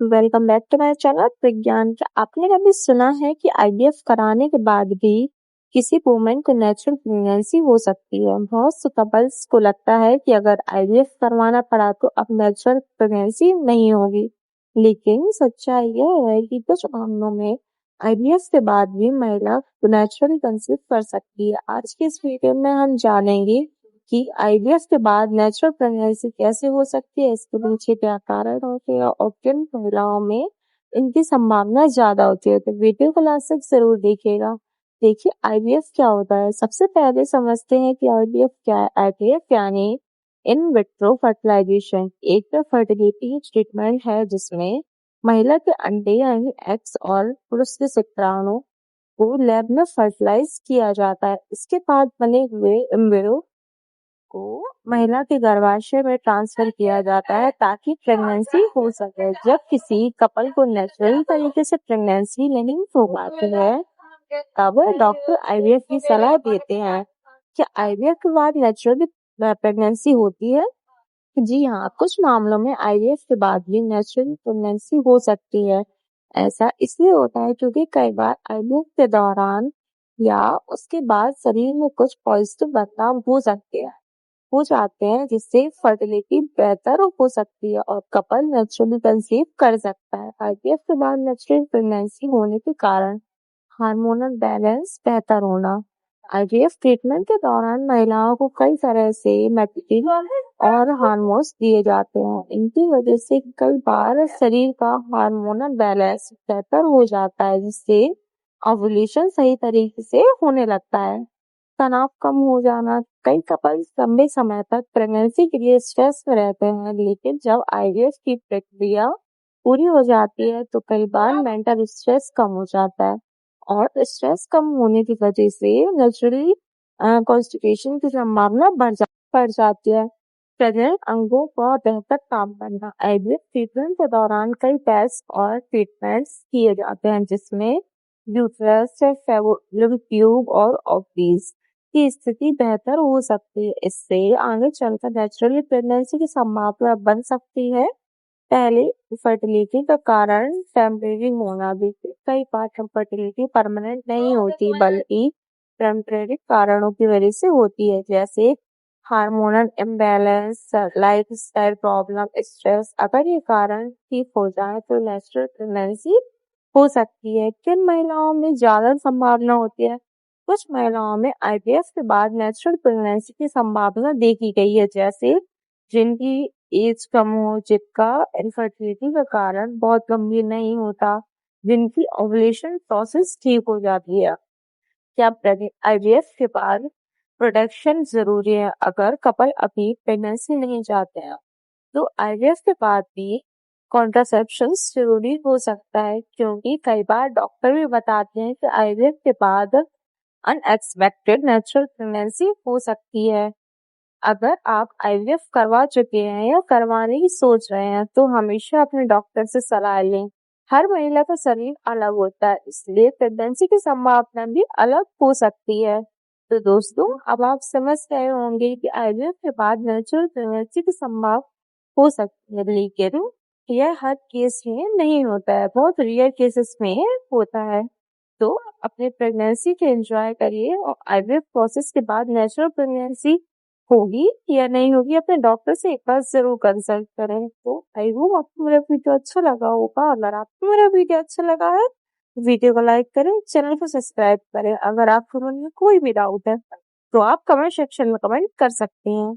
Welcome back to my channel Vigyan. क्या आपने कभी सुना है कि आईवीएफ कराने के बाद भी किसी वुमेन को नेचुरल प्रेगनेंसी हो सकती है? बहुत से कपल्स को लगता है कि अगर आईवीएफ करवाना पड़ा तो अब नेचुरल प्रेगनेंसी नहीं होगी, लेकिन सच्चाई यह है कि कुछ मामलों में आईवीएफ के बाद भी महिला नेचुरली कंसीव कर सकती है। आज की इस वीडियो में हम जानेंगे कि आईवीएफ के बाद नेचुरल प्रेगनेंसी कैसे हो सकती है, इसके पीछे क्या कारण होते हैं और किन महिलाओं में इनकी संभावना ज्यादा होती है। तो वीडियो को लास्ट तक जरूर देखिएगा। देखिए आईवीएफ क्या होता है। सबसे पहले समझते हैं कि आईवीएफ क्या है। आईवीएफ यानी इन विट्रो फर्टिलाइजेशन, एक फर्टिलिटी ट्रीटमेंट है जिसमें महिला के अंडे यानी एग्स और पुरुष के शुक्राणु को लैब में फर्टिलाइज किया जाता है। इसके बाद बने हुए एम्ब्रियो को महिला के गर्भाशय में ट्रांसफर किया जाता है ताकि प्रेगनेंसी हो सके। जब किसी कपल को नेचुरल तरीके से प्रेगनेंसी नहीं हो पाती है तब डॉक्टर आईवीएफ की सलाह देते हैं। क्या आईवीएफ के बाद नेचुरल प्रेगनेंसी होती है? जी हाँ, कुछ मामलों में आईवीएफ के बाद भी नेचुरल प्रेगनेंसी हो सकती है। ऐसा इसलिए होता है क्योंकि कई बार आईवीएफ के दौरान या उसके बाद शरीर में कुछ पॉजिटिव बदलाव हो जाते हैं जिससे फर्टिलिटी बेहतर हो सकती है और कपल नेचुरली कंसीव कर सकता है। आईवीएफ के बाद नेचुरल प्रेगनेंसी होने के कारण हार्मोनल बैलेंस बेहतर होना। आईवीएफ ट्रीटमेंट के दौरान महिलाओं को कई तरह से मेडिसिन और हार्मोन्स दिए जाते हैं। इनकी वजह से कई बार शरीर का हार्मोनल बैलेंस बेहतर हो जाता है जिससे ओव्यूलेशन सही तरीके से होने लगता है। तनाव कम हो जाना। कई कपल लंबे समय तक प्रेगनेंसी के लिए स्ट्रेस में रहते हैं, लेकिन जब आईवीएफ की प्रक्रिया पूरी हो जाती है तो कई बार मेंटल स्ट्रेस कम हो जाता है और स्ट्रेस कम होने की वजह से नेचुरली कॉन्स्टिपेशन की संभावना बढ़ जाती है। प्रेग्नेंट अंगों का बेहतर काम करना। आईवीएफ ट्रीटमेंट के दौरान कई टेस्ट और ट्रीटमेंट्स किए जाते हैं जिसमें यूट्रस, फैलोपियन ट्यूब और ओवरीज की स्थिति बेहतर हो सकती है। इससे आगे चलकर नेचुरली प्रेगनेंसी की संभावना बन सकती है। पहले फर्टिलिटी का कारण टेम्परेरी होना भी। कई बार फर्टिलिटी परमानेंट नहीं होती बल्कि टेम्परेरी कारणों की वजह से होती है, जैसे hormonal imbalance, lifestyle problem, stress. अगर ये कारण ठीक हो जाए तो नेचुरल प्रेगनेंसी हो सकती है। किन महिलाओं में ज्यादा संभावना होती है? कुछ महिलाओं में आईवीएफ के बाद नेचुरल प्रेगनेंसी की संभावना देखी गई है, जैसे जिनकी एज कम हो, जिनका इनफर्टिलिटी का कारण बहुत गंभीर नहीं होता, जिनकी ओवुलेशन प्रोसेस ठीक हो जाती है। क्या आईवीएफ के बाद प्रोटेक्शन जरूरी है? अगर कपल अभी प्रेगनेंसी नहीं चाहते हैं तो आईवीएफ के बाद भी कॉन्ट्रासेप्शन जरूरी हो सकता है, क्योंकि कई बार डॉक्टर भी बताते हैं कि आईवीएफ के बाद अनएक्सपेक्टेड नेचुरल प्रेगनेंसी हो सकती है। अगर आप आईवीएफ करवा चुके हैं या करवाने की सोच रहे हैं तो हमेशा अपने डॉक्टर से सलाह लें। हर महिला का शरीर अलग होता है, इसलिए प्रेगनेंसी की संभावना भी अलग हो सकती है। तो दोस्तों, अब आप समझ गए होंगे कि आईवीएफ के बाद नेचुरल प्रेगनेंसी की संभावना हो सकती है, लेकिन यह हर केस में नहीं होता है, बहुत रेयर केसेस में होता है। तो अपने प्रेगनेंसी को एंजॉय करिए और आईवीएफ प्रोसेस के बाद नेचुरल प्रेगनेंसी होगी या नहीं होगी अपने डॉक्टर से एक बार जरूर कंसल्ट करें। तो आई होप आपको मेरा वीडियो अच्छा लगा होगा। अगर आपको मेरा वीडियो अच्छा लगा है तो वीडियो को लाइक करें, चैनल को सब्सक्राइब करें। अगर आपके मन में कोई भी डाउट है तो आप कमेंट सेक्शन में कमेंट कर सकते हैं।